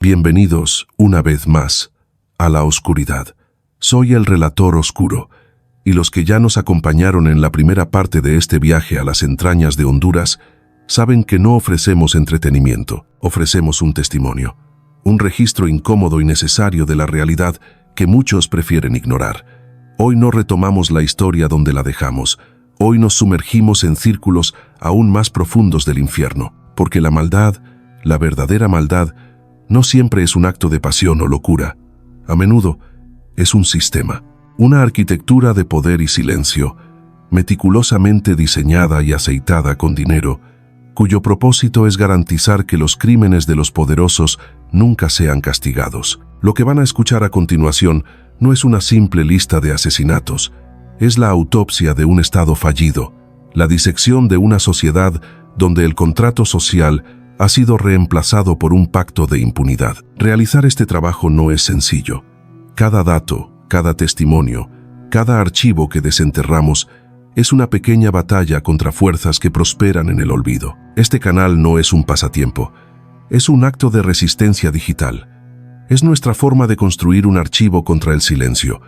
Bienvenidos, una vez más, a la oscuridad. Soy el relator oscuro, y los que ya nos acompañaron en la primera parte de este viaje a las entrañas de Honduras saben que no ofrecemos entretenimiento, ofrecemos un testimonio, un registro incómodo y necesario de la realidad que muchos prefieren ignorar. Hoy no retomamos la historia donde la dejamos, hoy nos sumergimos en círculos aún más profundos del infierno, porque la maldad, la verdadera maldad, no siempre es un acto de pasión o locura. A menudo es un sistema, una arquitectura de poder y silencio, meticulosamente diseñada y aceitada con dinero, cuyo propósito es garantizar que los crímenes de los poderosos nunca sean castigados. Lo que van a escuchar a continuación no es una simple lista de asesinatos, es la autopsia de un Estado fallido, la disección de una sociedad donde el contrato social ha sido reemplazado por un pacto de impunidad. Realizar este trabajo no es sencillo. Cada dato, cada testimonio, cada archivo que desenterramos es una pequeña batalla contra fuerzas que prosperan en el olvido. Este canal no es un pasatiempo, es un acto de resistencia digital. Es nuestra forma de construir un archivo contra el silencio,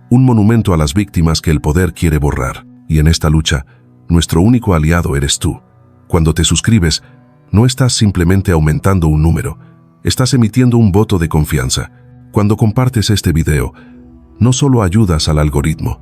un monumento a las víctimas que el poder quiere borrar. Y en esta lucha, nuestro único aliado eres tú. Cuando te suscribes, no estás simplemente aumentando un número, estás emitiendo un voto de confianza. Cuando compartes este video, no solo ayudas al algoritmo,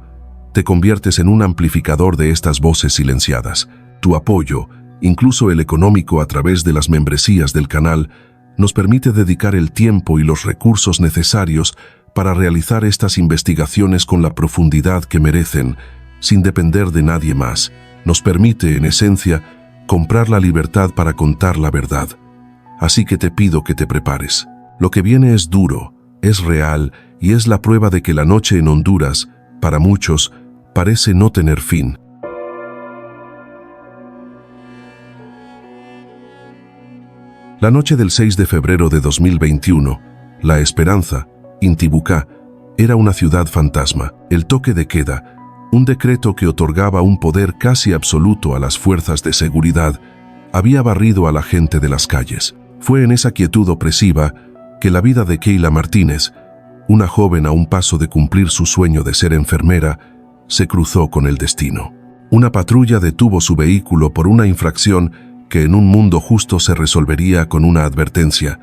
te conviertes en un amplificador de estas voces silenciadas. Tu apoyo, incluso el económico a través de las membresías del canal, nos permite dedicar el tiempo y los recursos necesarios para realizar estas investigaciones con la profundidad que merecen, sin depender de nadie más. Nos permite, en esencia, comprar la libertad para contar la verdad. Así que te pido que te prepares. Lo que viene es duro, es real y es la prueba de que la noche en Honduras, para muchos, parece no tener fin. La noche del 6 de febrero de 2021, La Esperanza, Intibucá, era una ciudad fantasma. El toque de queda, un decreto que otorgaba un poder casi absoluto a las fuerzas de seguridad, había barrido a la gente de las calles. Fue en esa quietud opresiva que la vida de Keila Martínez, una joven a un paso de cumplir su sueño de ser enfermera, se cruzó con el destino. Una patrulla detuvo su vehículo por una infracción que en un mundo justo se resolvería con una advertencia.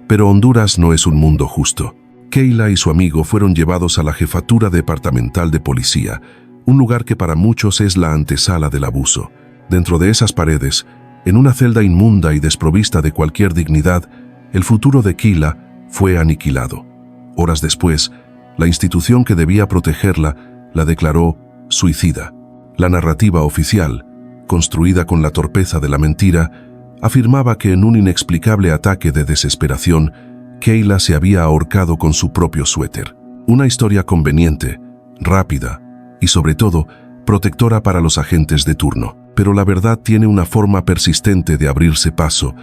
Pero Honduras no es un mundo justo. Keila y su amigo fueron llevados a la jefatura departamental de policía, un lugar que para muchos es la antesala del abuso. Dentro de esas paredes, en una celda inmunda y desprovista de cualquier dignidad, el futuro de Keila fue aniquilado. Horas después, la institución que debía protegerla la declaró suicida. La narrativa oficial, construida con la torpeza de la mentira, afirmaba que en un inexplicable ataque de desesperación, Keila se había ahorcado con su propio suéter. Una historia conveniente, rápida y sobre todo protectora para los agentes de turno. Pero la verdad tiene una forma persistente de abrirse paso,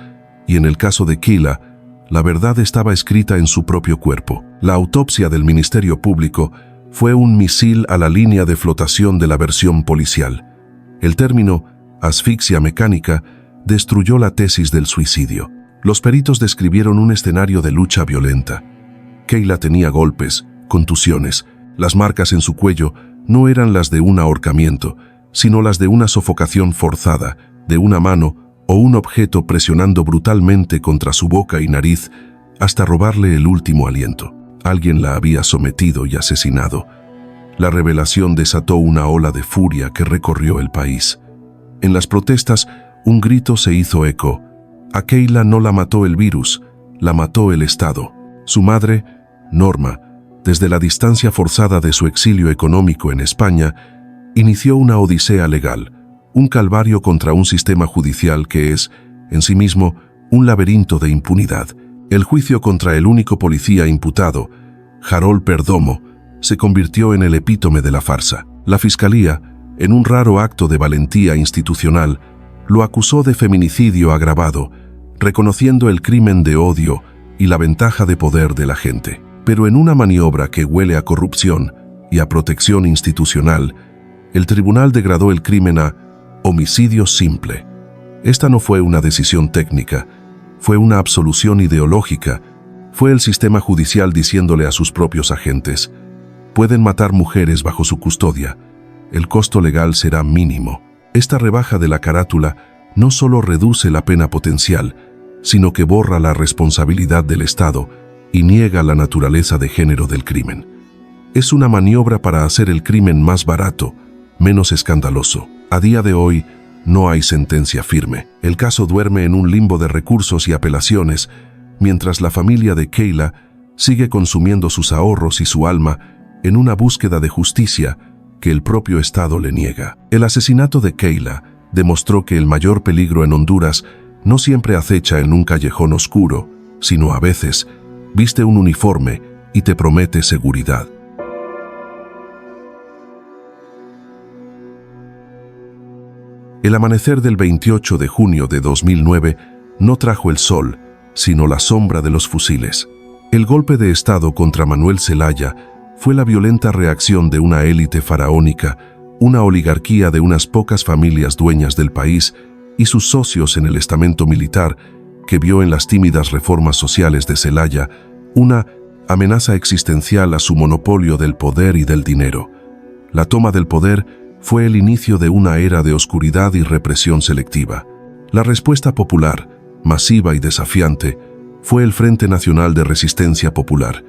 y en el caso de Keila, la verdad estaba escrita en su propio cuerpo. La autopsia del Ministerio Público fue un misil a la línea de flotación de la versión policial. El término asfixia mecánica destruyó la tesis del suicidio. Los peritos describieron un escenario de lucha violenta. Keila tenía golpes, contusiones. Las marcas en su cuello no eran las de un ahorcamiento, sino las de una sofocación forzada, de una mano o un objeto presionando brutalmente contra su boca y nariz hasta robarle el último aliento. Alguien la había sometido y asesinado. La revelación desató una ola de furia que recorrió el país. En las protestas, un grito se hizo eco. A Keila no la mató el virus, la mató el Estado. Su madre, Norma, desde la distancia forzada de su exilio económico en España, inició una odisea legal, un calvario contra un sistema judicial que es, en sí mismo, un laberinto de impunidad. El juicio contra el único policía imputado, Harold Perdomo, se convirtió en el epítome de la farsa. La Fiscalía, en un raro acto de valentía institucional, lo acusó de feminicidio agravado, reconociendo el crimen de odio y la ventaja de poder de la gente. Pero en una maniobra que huele a corrupción y a protección institucional, el tribunal degradó el crimen a homicidio simple. Esta no fue una decisión técnica, fue una absolución ideológica Fue el sistema judicial diciéndole a sus propios agentes: pueden matar mujeres bajo su custodia. El costo legal será mínimo. Esta rebaja de la carátula no solo reduce la pena potencial, sino que borra la responsabilidad del Estado y niega la naturaleza de género del crimen. Es una maniobra para hacer el crimen más barato, menos escandaloso. A día de hoy, no hay sentencia firme. El caso duerme en un limbo de recursos y apelaciones, mientras la familia de Kayla sigue consumiendo sus ahorros y su alma en una búsqueda de justicia que el propio Estado le niega. El asesinato de Kayla demostró que el mayor peligro en Honduras no siempre acecha en un callejón oscuro, sino a veces viste un uniforme y te promete seguridad. El amanecer del 28 de junio de 2009 no trajo el sol, sino la sombra de los fusiles. El golpe de Estado contra Manuel Zelaya fue la violenta reacción de una élite faraónica, una oligarquía de unas pocas familias dueñas del país y sus socios en el estamento militar, que vio en las tímidas reformas sociales de Zelaya una amenaza existencial a su monopolio del poder y del dinero. La toma del poder fue el inicio de una era de oscuridad y represión selectiva. La respuesta popular, masiva y desafiante, fue el Frente Nacional de Resistencia Popular,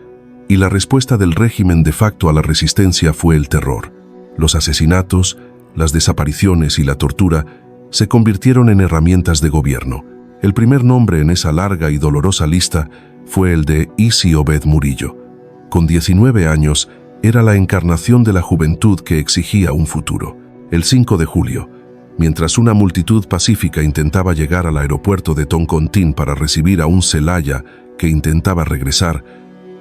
y la respuesta del régimen de facto a la resistencia fue el terror. Los asesinatos, las desapariciones y la tortura se convirtieron en herramientas de gobierno. El primer nombre en esa larga y dolorosa lista fue el de Isi Obed Murillo. Con 19 años, era la encarnación de la juventud que exigía un futuro. El 5 de julio, mientras una multitud pacífica intentaba llegar al aeropuerto de Toncontín para recibir a un Zelaya que intentaba regresar,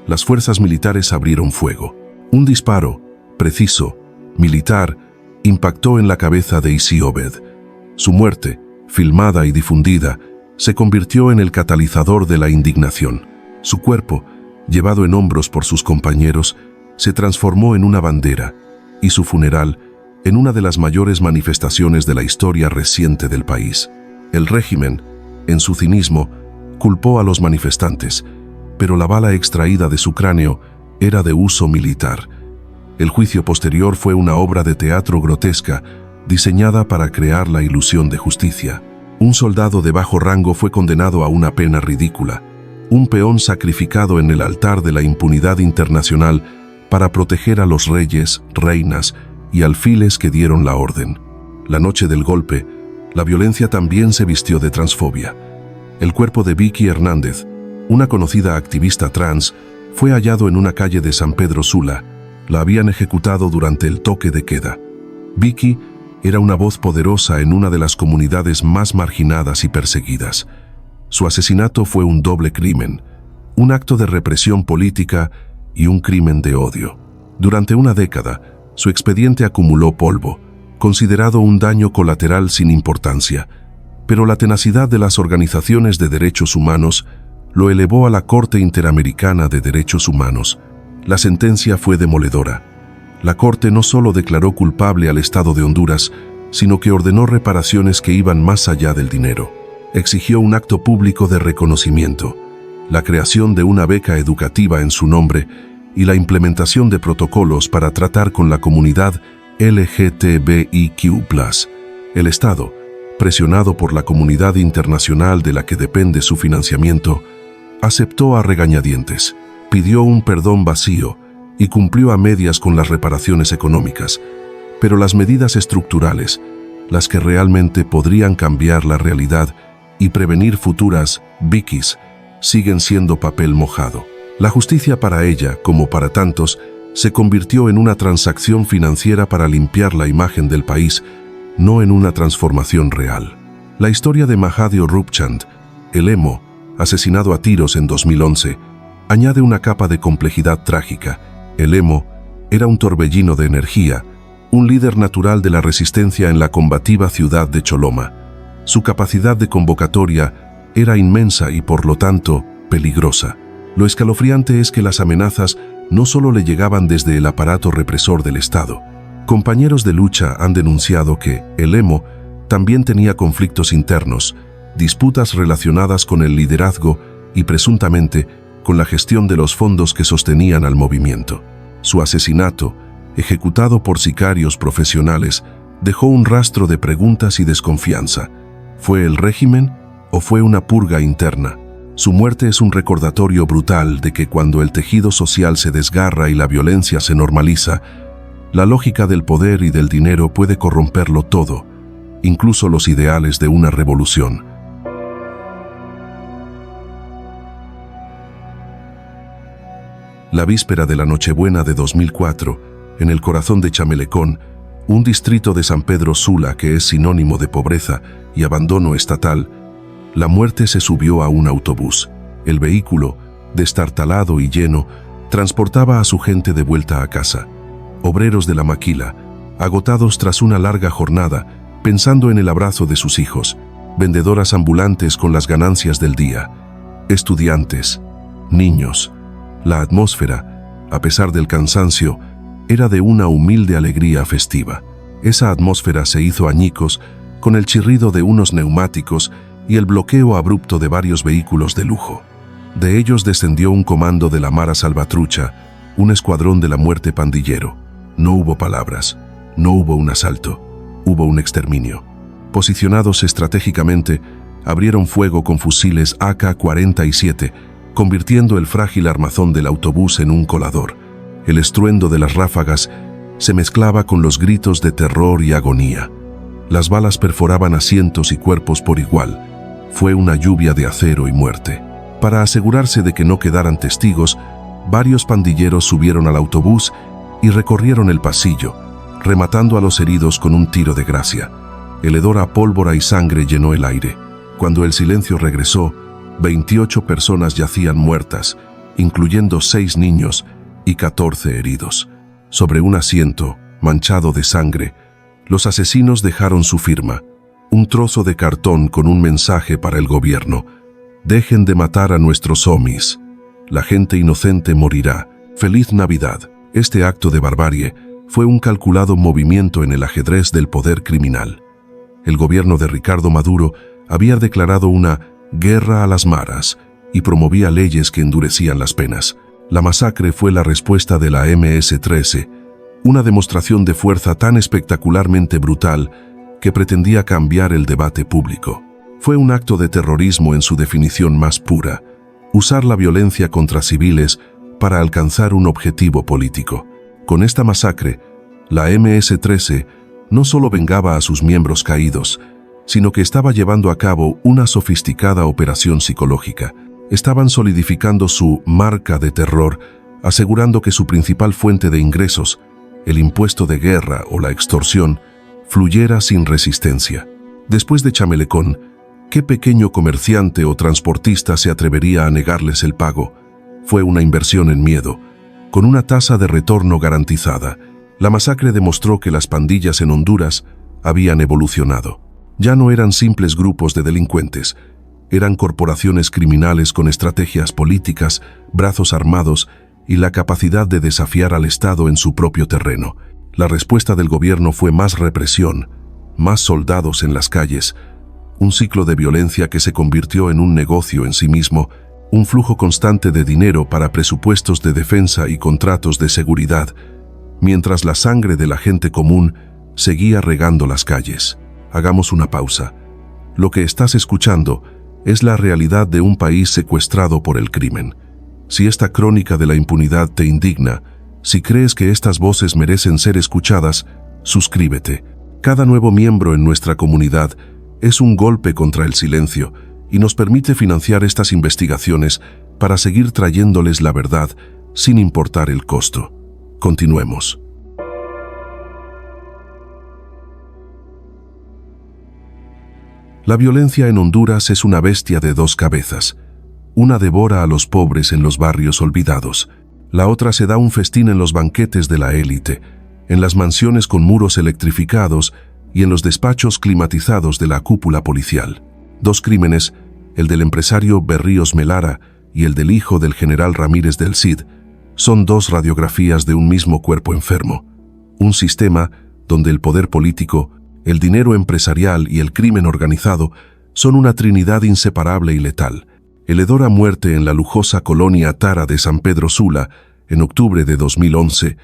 las fuerzas militares abrieron fuego. Un disparo, preciso, militar, impactó en la cabeza de Isi Obed. Su muerte, filmada y difundida, se convirtió en el catalizador de la indignación. Su cuerpo, llevado en hombros por sus compañeros, se transformó en una bandera, y su funeral en una de las mayores manifestaciones de la historia reciente del país. El régimen, en su cinismo, culpó a los manifestantes, pero la bala extraída de su cráneo era de uso militar. El juicio posterior fue una obra de teatro grotesca, diseñada para crear la ilusión de justicia. Un soldado de bajo rango fue condenado a una pena ridícula, un peón sacrificado en el altar de la impunidad internacional para proteger a los reyes, reinas y alfiles que dieron la orden. La noche del golpe, la violencia también se vistió de transfobia. El cuerpo de Vicky Hernández, una conocida activista trans, fue hallado en una calle de San Pedro Sula. La habían ejecutado durante el toque de queda. Vicky era una voz poderosa en una de las comunidades más marginadas y perseguidas. Su asesinato fue un doble crimen, un acto de represión política y un crimen de odio. Durante una década, su expediente acumuló polvo, considerado un daño colateral sin importancia, pero la tenacidad de las organizaciones de derechos humanos lo elevó a la Corte Interamericana de Derechos Humanos. La sentencia fue demoledora. La Corte no solo declaró culpable al Estado de Honduras, sino que ordenó reparaciones que iban más allá del dinero. Exigió un acto público de reconocimiento, la creación de una beca educativa en su nombre y la implementación de protocolos para tratar con la comunidad LGTBIQ+. El Estado, presionado por la comunidad internacional de la que depende su financiamiento, aceptó a regañadientes, pidió un perdón vacío y cumplió a medias con las reparaciones económicas, pero las medidas estructurales, las que realmente podrían cambiar la realidad y prevenir futuras Vicky's, siguen siendo papel mojado. La justicia para ella, como para tantos, se convirtió en una transacción financiera para limpiar la imagen del país, no en una transformación real. La historia de Mahadio Rupchand, el emo, asesinado a tiros en 2011, añade una capa de complejidad trágica. El emo era un torbellino de energía, un líder natural de la resistencia en la combativa ciudad de Choloma. Su capacidad de convocatoria era inmensa y, por lo tanto, peligrosa. Lo escalofriante es que las amenazas no solo le llegaban desde el aparato represor del Estado. Compañeros de lucha han denunciado que el emo también tenía conflictos internos, disputas relacionadas con el liderazgo y, presuntamente, con la gestión de los fondos que sostenían al movimiento. Su asesinato, ejecutado por sicarios profesionales, dejó un rastro de preguntas y desconfianza. ¿Fue el régimen o fue una purga interna? Su muerte es un recordatorio brutal de que cuando el tejido social se desgarra y la violencia se normaliza, la lógica del poder y del dinero puede corromperlo todo, incluso los ideales de una revolución. La víspera de la Nochebuena de 2004, en el corazón de Chamelecón, un distrito de San Pedro Sula que es sinónimo de pobreza y abandono estatal, la muerte se subió a un autobús. El vehículo, destartalado y lleno, transportaba a su gente de vuelta a casa. Obreros de la maquila, agotados tras una larga jornada, pensando en el abrazo de sus hijos, vendedoras ambulantes con las ganancias del día, estudiantes, niños. La atmósfera, a pesar del cansancio, era de una humilde alegría festiva. Esa atmósfera se hizo añicos con el chirrido de unos neumáticos y el bloqueo abrupto de varios vehículos de lujo. De ellos descendió un comando de la Mara Salvatrucha, un escuadrón de la muerte pandillero. No hubo palabras, no hubo un asalto, hubo un exterminio. Posicionados estratégicamente, abrieron fuego con fusiles AK-47, convirtiendo el frágil armazón del autobús en un colador. El estruendo de las ráfagas se mezclaba con los gritos de terror y agonía. Las balas perforaban asientos y cuerpos por igual. Fue una lluvia de acero y muerte. Para asegurarse de que no quedaran testigos, varios pandilleros subieron al autobús y recorrieron el pasillo, rematando a los heridos con un tiro de gracia. El hedor a pólvora y sangre llenó el aire. Cuando el silencio regresó, 28 personas yacían muertas, incluyendo 6 niños y 14 heridos. Sobre un asiento, manchado de sangre, los asesinos dejaron su firma, un trozo de cartón con un mensaje para el gobierno: dejen de matar a nuestros homies. La gente inocente morirá. Feliz Navidad. Este acto de barbarie fue un calculado movimiento en el ajedrez del poder criminal. El gobierno de Ricardo Maduro había declarado una guerra a las maras y promovía leyes que endurecían las penas. La masacre fue la respuesta de la MS-13, una demostración de fuerza tan espectacularmente brutal que pretendía cambiar el debate público. Fue un acto de terrorismo en su definición más pura, usar la violencia contra civiles para alcanzar un objetivo político. Con esta masacre, la MS-13 no solo vengaba a sus miembros caídos, sino que estaba llevando a cabo una sofisticada operación psicológica. Estaban solidificando su marca de terror, asegurando que su principal fuente de ingresos, el impuesto de guerra o la extorsión, fluyera sin resistencia. Después de Chamelecón, ¿qué pequeño comerciante o transportista se atrevería a negarles el pago? Fue una inversión en miedo, con una tasa de retorno garantizada. La masacre demostró que las pandillas en Honduras habían evolucionado. Ya no eran simples grupos de delincuentes, eran corporaciones criminales con estrategias políticas, brazos armados y la capacidad de desafiar al Estado en su propio terreno. La respuesta del gobierno fue más represión, más soldados en las calles, un ciclo de violencia que se convirtió en un negocio en sí mismo, un flujo constante de dinero para presupuestos de defensa y contratos de seguridad, mientras la sangre de la gente común seguía regando las calles. Hagamos una pausa. Lo que estás escuchando es la realidad de un país secuestrado por el crimen. Si esta crónica de la impunidad te indigna, si crees que estas voces merecen ser escuchadas, suscríbete. Cada nuevo miembro en nuestra comunidad es un golpe contra el silencio y nos permite financiar estas investigaciones para seguir trayéndoles la verdad sin importar el costo. Continuemos. La violencia en Honduras es una bestia de dos cabezas. Una devora a los pobres en los barrios olvidados. La otra se da un festín en los banquetes de la élite, en las mansiones con muros electrificados y en los despachos climatizados de la cúpula policial. Dos crímenes, el del empresario Berríos Melara y el del hijo del general Ramírez del Cid, son dos radiografías de un mismo cuerpo enfermo. Un sistema donde el poder político, el dinero empresarial y el crimen organizado son una trinidad inseparable y letal. El hedor a muerte en la lujosa colonia Tara de San Pedro Sula, en octubre de 2011,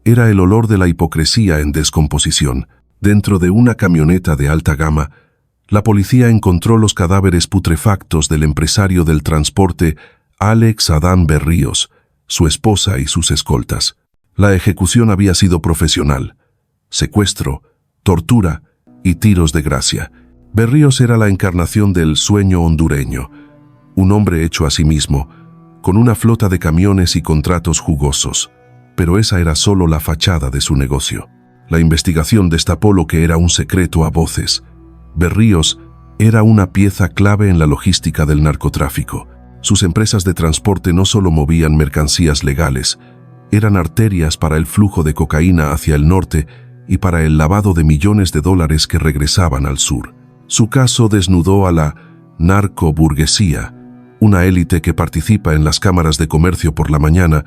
era el olor de la hipocresía en descomposición. Dentro de una camioneta de alta gama, la policía encontró los cadáveres putrefactos del empresario del transporte Alex Adán Berríos, su esposa y sus escoltas. La ejecución había sido profesional: secuestro, tortura y tiros de gracia. Berríos era la encarnación del sueño hondureño, un hombre hecho a sí mismo, con una flota de camiones y contratos jugosos. Pero esa era solo la fachada de su negocio. La investigación destapó lo que era un secreto a voces. Berríos era una pieza clave en la logística del narcotráfico. Sus empresas de transporte no solo movían mercancías legales, eran arterias para el flujo de cocaína hacia el norte y para el lavado de millones de dólares que regresaban al sur. Su caso desnudó a la narcoburguesía, una élite que participa en las cámaras de comercio por la mañana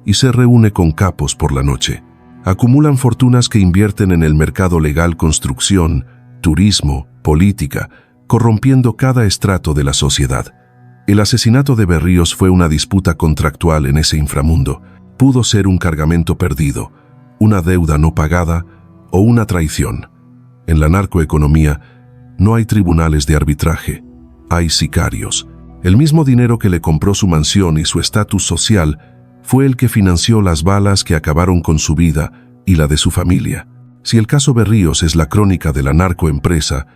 y se reúne con capos por la noche. Acumulan fortunas que invierten en el mercado legal, construcción, turismo, política, corrompiendo cada estrato de la sociedad. El asesinato de Berríos fue una disputa contractual en ese inframundo. Pudo ser un cargamento perdido, una deuda no pagada o una traición. En la narcoeconomía no hay tribunales de arbitraje, hay sicarios. El mismo dinero que le compró su mansión y su estatus social fue el que financió las balas que acabaron con su vida y la de su familia. Si el caso Berríos es la crónica de la narcoempresa,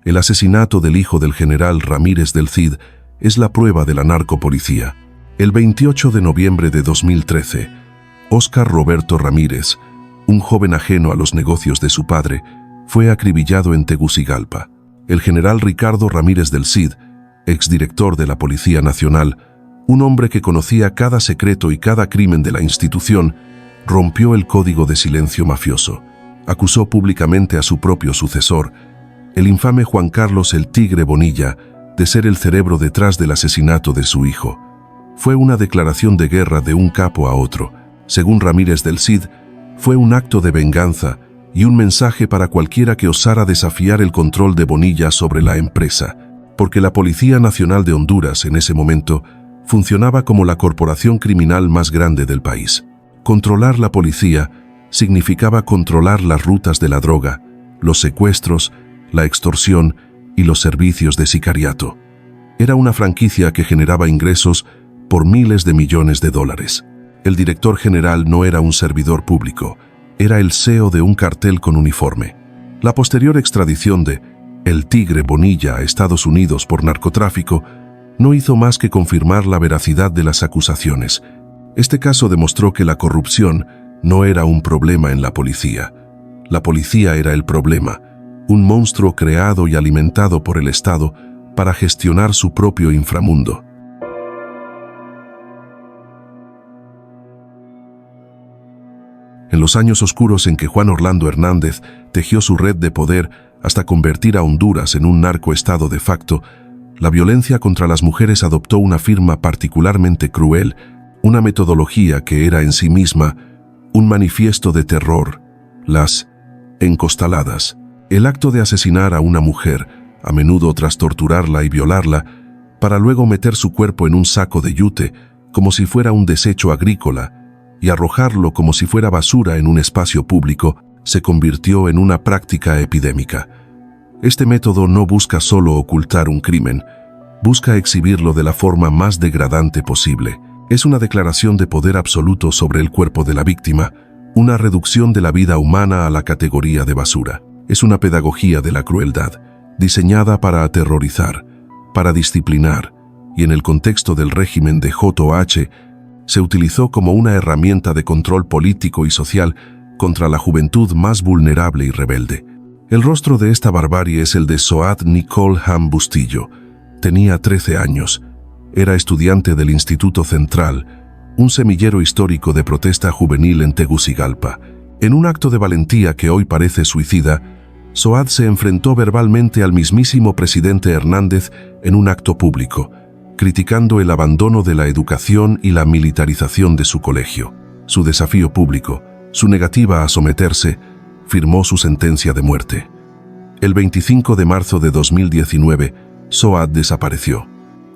el asesinato del hijo del general Ramírez del Cid es la prueba de la narcopolicía. El 28 de noviembre de 2013, Óscar Roberto Ramírez, un joven ajeno a los negocios de su padre, fue acribillado en Tegucigalpa. El general Ricardo Ramírez del Cid, exdirector de la Policía Nacional, un hombre que conocía cada secreto y cada crimen de la institución, rompió el código de silencio mafioso. Acusó públicamente a su propio sucesor, el infame Juan Carlos el Tigre Bonilla, de ser el cerebro detrás del asesinato de su hijo. Fue una declaración de guerra de un capo a otro. Según Ramírez del Cid, fue un acto de venganza y un mensaje para cualquiera que osara desafiar el control de Bonilla sobre la empresa, porque la Policía Nacional de Honduras en ese momento funcionaba como la corporación criminal más grande del país. Controlar la policía significaba controlar las rutas de la droga, los secuestros, la extorsión y los servicios de sicariato. Era una franquicia que generaba ingresos por miles de millones de dólares. El director general no era un servidor público, era el CEO de un cartel con uniforme. La posterior extradición de El Tigre Bonilla a Estados Unidos por narcotráfico no hizo más que confirmar la veracidad de las acusaciones. Este caso demostró que la corrupción no era un problema en la policía. La policía era el problema, un monstruo creado y alimentado por el Estado para gestionar su propio inframundo. En los años oscuros en que Juan Orlando Hernández tejió su red de poder hasta convertir a Honduras en un narcoestado de facto, la violencia contra las mujeres adoptó una firma particularmente cruel, una metodología que era en sí misma un manifiesto de terror: las encostaladas. El acto de asesinar a una mujer, a menudo tras torturarla y violarla, para luego meter su cuerpo en un saco de yute, como si fuera un desecho agrícola, y arrojarlo como si fuera basura en un espacio público, se convirtió en una práctica epidémica. Este método no busca solo ocultar un crimen, busca exhibirlo de la forma más degradante posible. Es una declaración de poder absoluto sobre el cuerpo de la víctima, una reducción de la vida humana a la categoría de basura. Es una pedagogía de la crueldad, diseñada para aterrorizar, para disciplinar, y en el contexto del régimen de JOH, se utilizó como una herramienta de control político y social contra la juventud más vulnerable y rebelde. El rostro de esta barbarie es el de Soad Nicole Ham Bustillo. Tenía 13 años. Era estudiante del Instituto Central, un semillero histórico de protesta juvenil en Tegucigalpa. En un acto de valentía que hoy parece suicida, Soad se enfrentó verbalmente al mismísimo presidente Hernández en un acto público, criticando el abandono de la educación y la militarización de su colegio. Su desafío público, su negativa a someterse, firmó su sentencia de muerte. El 25 de marzo de 2019, Soad desapareció.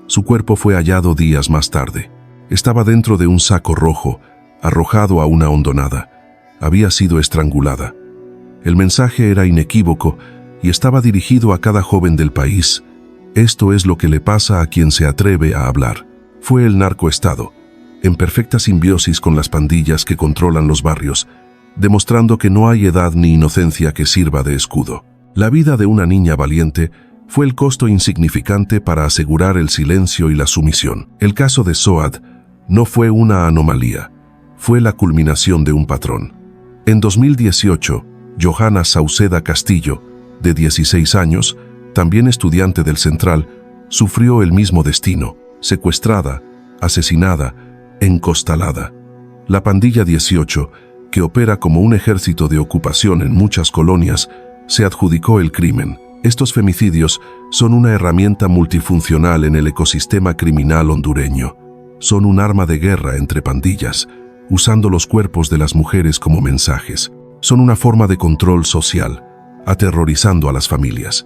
Su cuerpo fue hallado días más tarde. Estaba dentro de un saco rojo, arrojado a una hondonada. Había sido estrangulada. El mensaje era inequívoco y estaba dirigido a cada joven del país. Esto es lo que le pasa a quien se atreve a hablar. Fue el narcoestado, en perfecta simbiosis con las pandillas que controlan los barrios, demostrando que no hay edad ni inocencia que sirva de escudo. La vida de una niña valiente fue el costo insignificante para asegurar el silencio y la sumisión. El caso de Soad no fue una anomalía, fue la culminación de un patrón. En 2018, Johanna Sauceda Castillo, de 16 años, también estudiante del Central, sufrió el mismo destino: secuestrada, asesinada, encostalada. La pandilla 18, que opera como un ejército de ocupación en muchas colonias, se adjudicó el crimen. Estos femicidios son una herramienta multifuncional en el ecosistema criminal hondureño. Son un arma de guerra entre pandillas, usando los cuerpos de las mujeres como mensajes. Son una forma de control social, aterrorizando a las familias.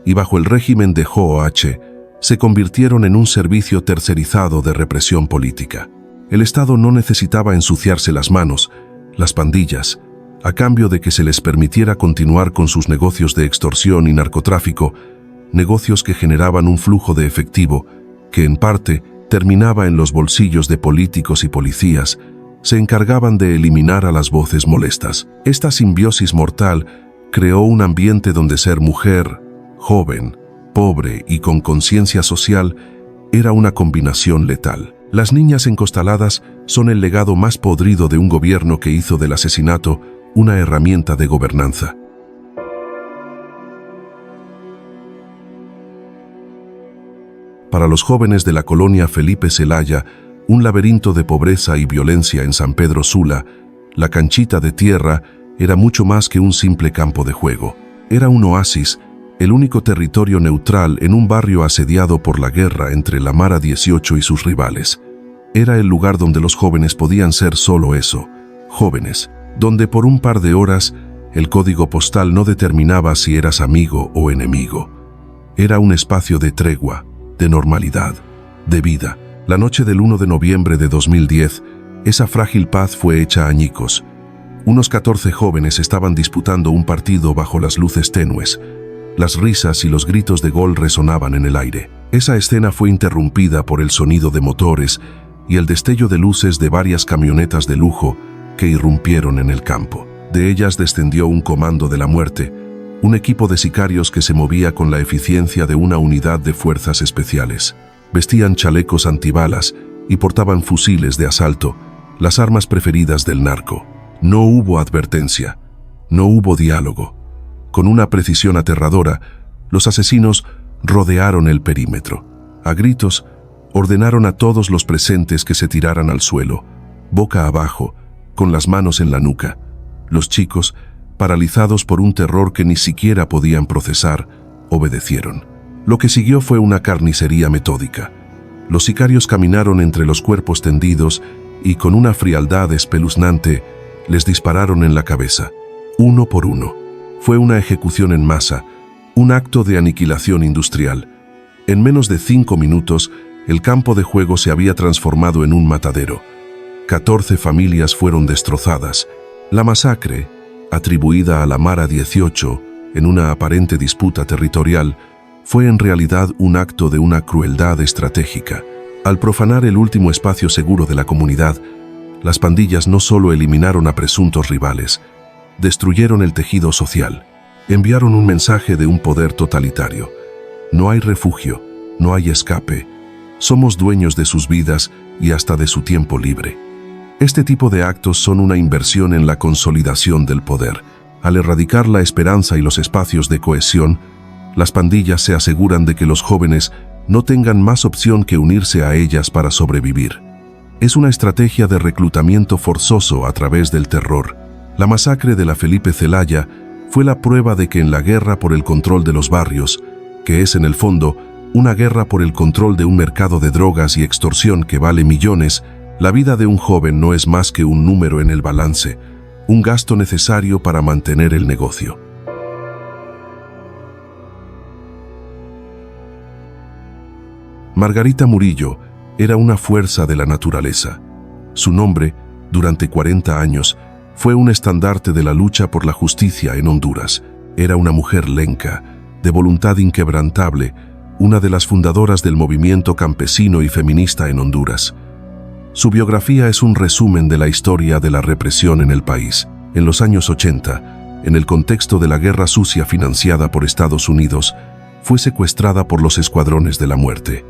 Y bajo el régimen de JOH, se convirtieron en un servicio tercerizado de represión política. El Estado no necesitaba ensuciarse las manos, las pandillas, a cambio de que se les permitiera continuar con sus negocios de extorsión y narcotráfico, negocios que generaban un flujo de efectivo que, en parte, terminaba en los bolsillos de políticos y policías. Se encargaban de eliminar a las voces molestas. Esta simbiosis mortal creó un ambiente donde ser mujer, joven, pobre y con conciencia social era una combinación letal. Las niñas encostaladas son el legado más podrido de un gobierno que hizo del asesinato una herramienta de gobernanza. Para los jóvenes de la colonia Felipe Zelaya, un laberinto de pobreza y violencia en San Pedro Sula, la canchita de tierra era mucho más que un simple campo de juego. Era un oasis, el único territorio neutral en un barrio asediado por la guerra entre la Mara 18 y sus rivales. Era el lugar donde los jóvenes podían ser solo eso, jóvenes, donde por un par de horas el código postal no determinaba si eras amigo o enemigo. Era un espacio de tregua, de normalidad, de vida. La noche del 1 de noviembre de 2010, esa frágil paz fue hecha añicos. Unos 14 jóvenes estaban disputando un partido bajo las luces tenues. Las risas y los gritos de gol resonaban en el aire. Esa escena fue interrumpida por el sonido de motores y el destello de luces de varias camionetas de lujo que irrumpieron en el campo. De ellas descendió un comando de la muerte, un equipo de sicarios que se movía con la eficiencia de una unidad de fuerzas especiales. Vestían chalecos antibalas y portaban fusiles de asalto, las armas preferidas del narco. No hubo advertencia, no hubo diálogo. Con una precisión aterradora, los asesinos rodearon el perímetro. A gritos, ordenaron a todos los presentes que se tiraran al suelo, boca abajo, con las manos en la nuca. Los chicos, paralizados por un terror que ni siquiera podían procesar, obedecieron. Lo que siguió fue una carnicería metódica. Los sicarios caminaron entre los cuerpos tendidos y, con una frialdad espeluznante, les dispararon en la cabeza, uno por uno. Fue una ejecución en masa, un acto de aniquilación industrial. En menos de 5 minutos, el campo de juego se había transformado en un matadero. 14 familias fueron destrozadas. La masacre, atribuida a la Mara 18 en una aparente disputa territorial, fue en realidad un acto de una crueldad estratégica. Al profanar el último espacio seguro de la comunidad, las pandillas no solo eliminaron a presuntos rivales, destruyeron el tejido social. Enviaron un mensaje de un poder totalitario. No hay refugio, no hay escape. Somos dueños de sus vidas y hasta de su tiempo libre. Este tipo de actos son una inversión en la consolidación del poder. Al erradicar la esperanza y los espacios de cohesión, las pandillas se aseguran de que los jóvenes no tengan más opción que unirse a ellas para sobrevivir. Es una estrategia de reclutamiento forzoso a través del terror. La masacre de la Felipe Zelaya fue la prueba de que en la guerra por el control de los barrios, que es en el fondo una guerra por el control de un mercado de drogas y extorsión que vale millones, la vida de un joven no es más que un número en el balance, un gasto necesario para mantener el negocio. Margarita Murillo era una fuerza de la naturaleza. Su nombre, durante 40 años, fue un estandarte de la lucha por la justicia en Honduras. Era una mujer lenca, de voluntad inquebrantable, una de las fundadoras del movimiento campesino y feminista en Honduras. Su biografía es un resumen de la historia de la represión en el país. En los años 80, en el contexto de la guerra sucia financiada por Estados Unidos, fue secuestrada por los escuadrones de la muerte.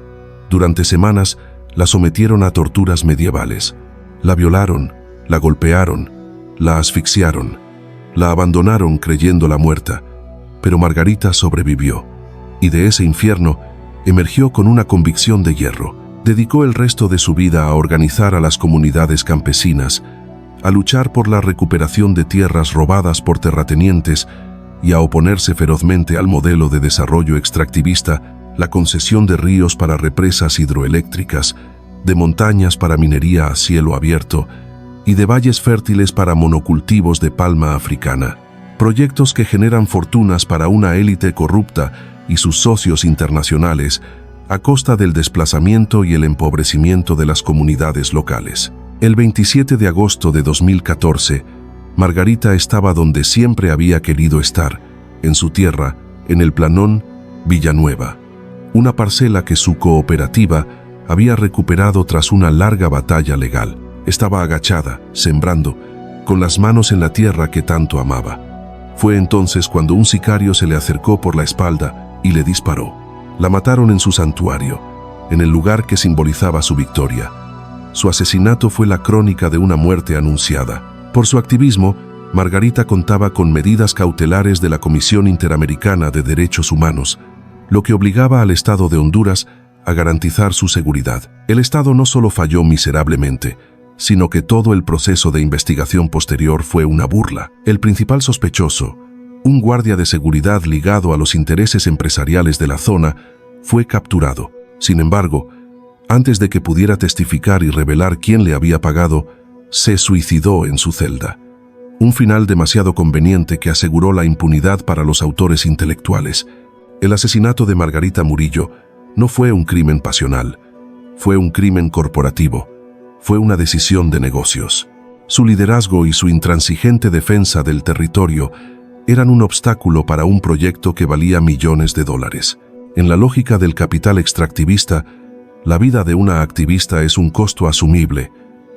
Durante semanas, la sometieron a torturas medievales. La violaron, la golpearon, la asfixiaron, la abandonaron creyéndola muerta, pero Margarita sobrevivió, y de ese infierno emergió con una convicción de hierro. Dedicó el resto de su vida a organizar a las comunidades campesinas, a luchar por la recuperación de tierras robadas por terratenientes y a oponerse ferozmente al modelo de desarrollo extractivista, la concesión de ríos para represas hidroeléctricas, de montañas para minería a cielo abierto y de valles fértiles para monocultivos de palma africana. Proyectos que generan fortunas para una élite corrupta y sus socios internacionales a costa del desplazamiento y el empobrecimiento de las comunidades locales. El 27 de agosto de 2014, Margarita estaba donde siempre había querido estar, en su tierra, en el Planón, Villanueva, una parcela que su cooperativa había recuperado tras una larga batalla legal. Estaba agachada, sembrando, con las manos en la tierra que tanto amaba. Fue entonces cuando un sicario se le acercó por la espalda y le disparó. La mataron en su santuario, en el lugar que simbolizaba su victoria. Su asesinato fue la crónica de una muerte anunciada. Por su activismo, Margarita contaba con medidas cautelares de la Comisión Interamericana de Derechos Humanos, lo que obligaba al Estado de Honduras a garantizar su seguridad. El Estado no solo falló miserablemente, sino que todo el proceso de investigación posterior fue una burla. El principal sospechoso, un guardia de seguridad ligado a los intereses empresariales de la zona, fue capturado. Sin embargo, antes de que pudiera testificar y revelar quién le había pagado, se suicidó en su celda. Un final demasiado conveniente que aseguró la impunidad para los autores intelectuales. El asesinato de Margarita Murillo no fue un crimen pasional, fue un crimen corporativo, fue una decisión de negocios. Su liderazgo y su intransigente defensa del territorio eran un obstáculo para un proyecto que valía millones de dólares. En la lógica del capital extractivista, la vida de una activista es un costo asumible,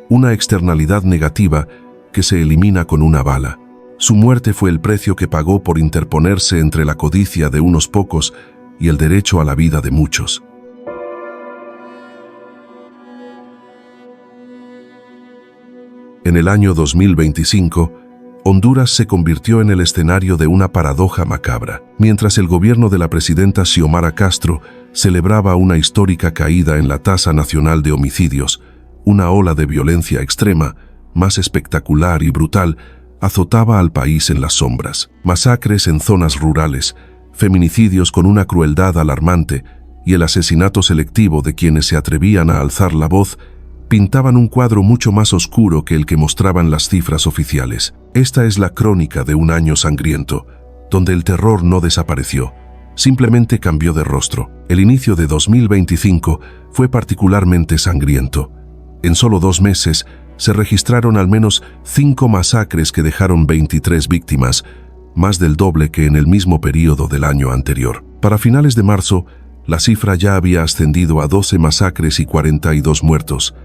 una externalidad negativa que se elimina con una bala. Su muerte fue el precio que pagó por interponerse entre la codicia de unos pocos y el derecho a la vida de muchos. En el año 2025, Honduras se convirtió en el escenario de una paradoja macabra. Mientras el gobierno de la presidenta Xiomara Castro celebraba una histórica caída en la tasa nacional de homicidios, una ola de violencia extrema, más espectacular y brutal, azotaba al país en las sombras. Masacres en zonas rurales, feminicidios con una crueldad alarmante y el asesinato selectivo de quienes se atrevían a alzar la voz pintaban un cuadro mucho más oscuro que el que mostraban las cifras oficiales. Esta es la crónica de un año sangriento, donde el terror no desapareció, simplemente cambió de rostro. El inicio de 2025 fue particularmente sangriento. En solo 2 meses se registraron al menos 5 masacres que dejaron 23 víctimas, más del doble que en el mismo periodo del año anterior. Para finales de marzo, la cifra ya había ascendido a 12 masacres y 42 muertos.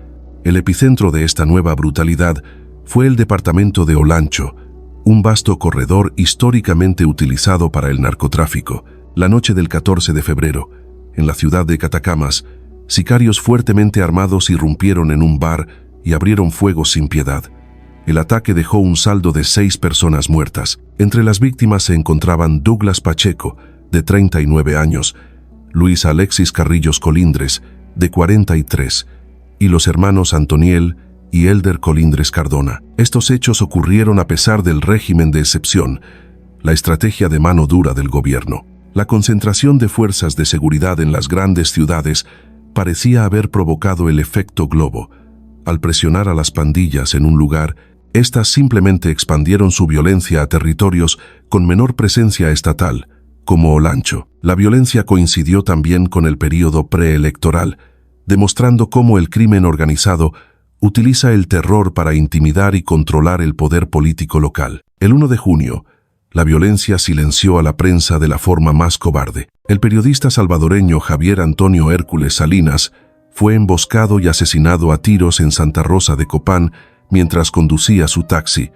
El epicentro de esta nueva brutalidad fue el departamento de Olancho, un vasto corredor históricamente utilizado para el narcotráfico. La noche del 14 de febrero, en la ciudad de Catacamas, sicarios fuertemente armados irrumpieron en un bar y abrieron fuego sin piedad. El ataque dejó un saldo de 6 personas muertas. Entre las víctimas se encontraban Douglas Pacheco, de 39 años, Luis Alexis Carrillos Colindres, de 43, y los hermanos Antoniel y Elder Colindres Cardona. Estos hechos ocurrieron a pesar del régimen de excepción, la estrategia de mano dura del gobierno. La concentración de fuerzas de seguridad en las grandes ciudades parecía haber provocado el efecto globo. Al presionar a las pandillas en un lugar, éstas simplemente expandieron su violencia a territorios con menor presencia estatal, como Olancho. La violencia coincidió también con el período preelectoral, demostrando cómo el crimen organizado utiliza el terror para intimidar y controlar el poder político local. El 1 de junio, la violencia silenció a la prensa de la forma más cobarde. El periodista salvadoreño Javier Antonio Hércules Salinas fue emboscado y asesinado a tiros en Santa Rosa de Copán mientras conducía su taxi,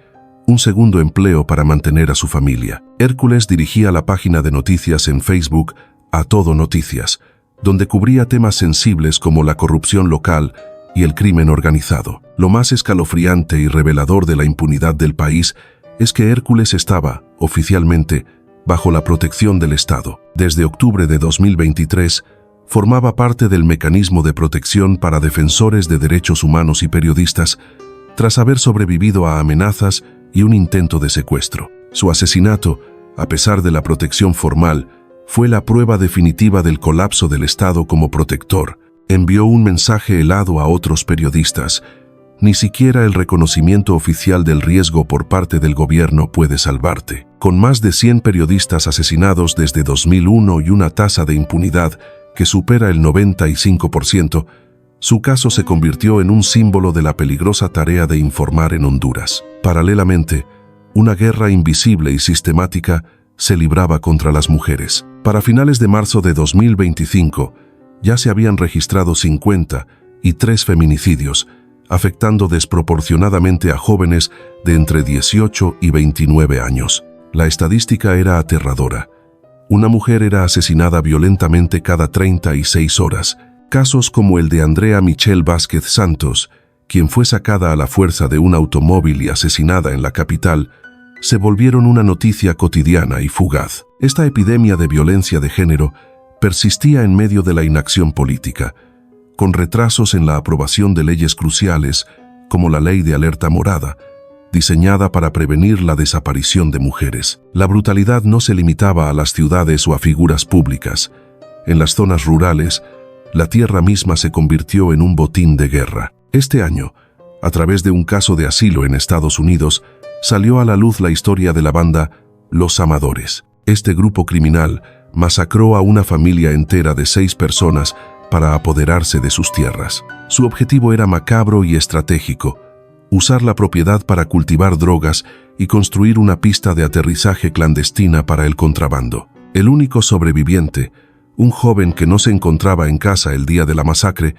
un segundo empleo para mantener a su familia. Hércules dirigía la página de noticias en Facebook A Todo Noticias, donde cubría temas sensibles como la corrupción local y el crimen organizado. Lo más escalofriante y revelador de la impunidad del país es que Hércules estaba, oficialmente, bajo la protección del Estado. Desde octubre de 2023, formaba parte del mecanismo de protección para defensores de derechos humanos y periodistas, tras haber sobrevivido a amenazas y un intento de secuestro. Su asesinato, a pesar de la protección formal, fue la prueba definitiva del colapso del Estado como protector. Envió un mensaje helado a otros periodistas. Ni siquiera el reconocimiento oficial del riesgo por parte del gobierno puede salvarte. Con más de 100 periodistas asesinados desde 2001 y una tasa de impunidad que supera el 95%, su caso se convirtió en un símbolo de la peligrosa tarea de informar en Honduras. Paralelamente, una guerra invisible y sistemática se libraba contra las mujeres. Para finales de marzo de 2025, ya se habían registrado 53 feminicidios, afectando desproporcionadamente a jóvenes de entre 18 y 29 años. La estadística era aterradora. Una mujer era asesinada violentamente cada 36 horas. Casos como el de Andrea Michelle Vázquez Santos, quien fue sacada a la fuerza de un automóvil y asesinada en la capital, se volvieron una noticia cotidiana y fugaz. Esta epidemia de violencia de género persistía en medio de la inacción política, con retrasos en la aprobación de leyes cruciales, como la Ley de Alerta Morada, diseñada para prevenir la desaparición de mujeres. La brutalidad no se limitaba a las ciudades o a figuras públicas. En las zonas rurales, la tierra misma se convirtió en un botín de guerra. Este año, a través de un caso de asilo en Estados Unidos, salió a la luz la historia de la banda Los Amadores. Este grupo criminal masacró a una familia entera de 6 personas para apoderarse de sus tierras. Su objetivo era macabro y estratégico: usar la propiedad para cultivar drogas y construir una pista de aterrizaje clandestina para el contrabando. El único sobreviviente, un joven que no se encontraba en casa el día de la masacre,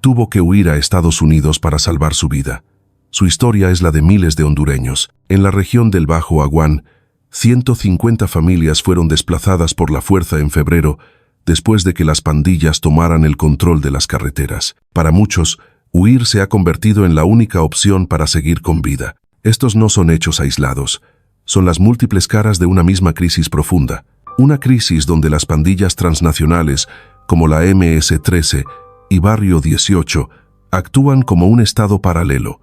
tuvo que huir a Estados Unidos para salvar su vida. Su historia es la de miles de hondureños. En la región del Bajo Aguán, 150 familias fueron desplazadas por la fuerza en febrero, después de que las pandillas tomaran el control de las carreteras. Para muchos, huir se ha convertido en la única opción para seguir con vida. Estos no son hechos aislados, son las múltiples caras de una misma crisis profunda. Una crisis donde las pandillas transnacionales, como la MS-13 y Barrio 18, actúan como un estado paralelo.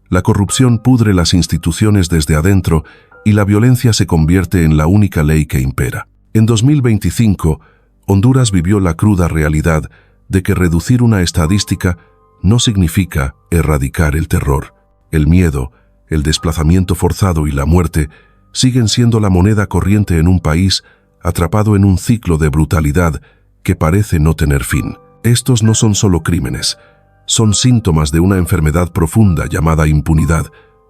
La corrupción pudre las instituciones desde adentro y la violencia se convierte en la única ley que impera. En 2025, Honduras vivió la cruda realidad de que reducir una estadística no significa erradicar el terror. El miedo, el desplazamiento forzado y la muerte siguen siendo la moneda corriente en un país atrapado en un ciclo de brutalidad que parece no tener fin. Estos no son solo crímenes, son síntomas de una enfermedad profunda llamada impunidad,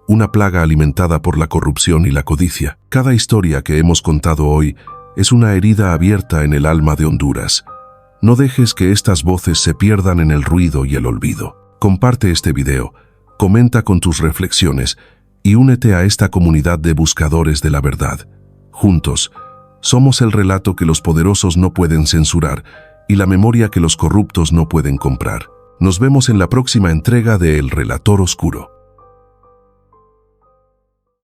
una plaga alimentada por la corrupción y la codicia. Cada historia que hemos contado hoy es una herida abierta en el alma de Honduras. No dejes que estas voces se pierdan en el ruido y el olvido. Comparte este video, comenta con tus reflexiones y únete a esta comunidad de buscadores de la verdad. Juntos, somos el relato que los poderosos no pueden censurar y la memoria que los corruptos no pueden comprar. Nos vemos en la próxima entrega de El Relator Oscuro.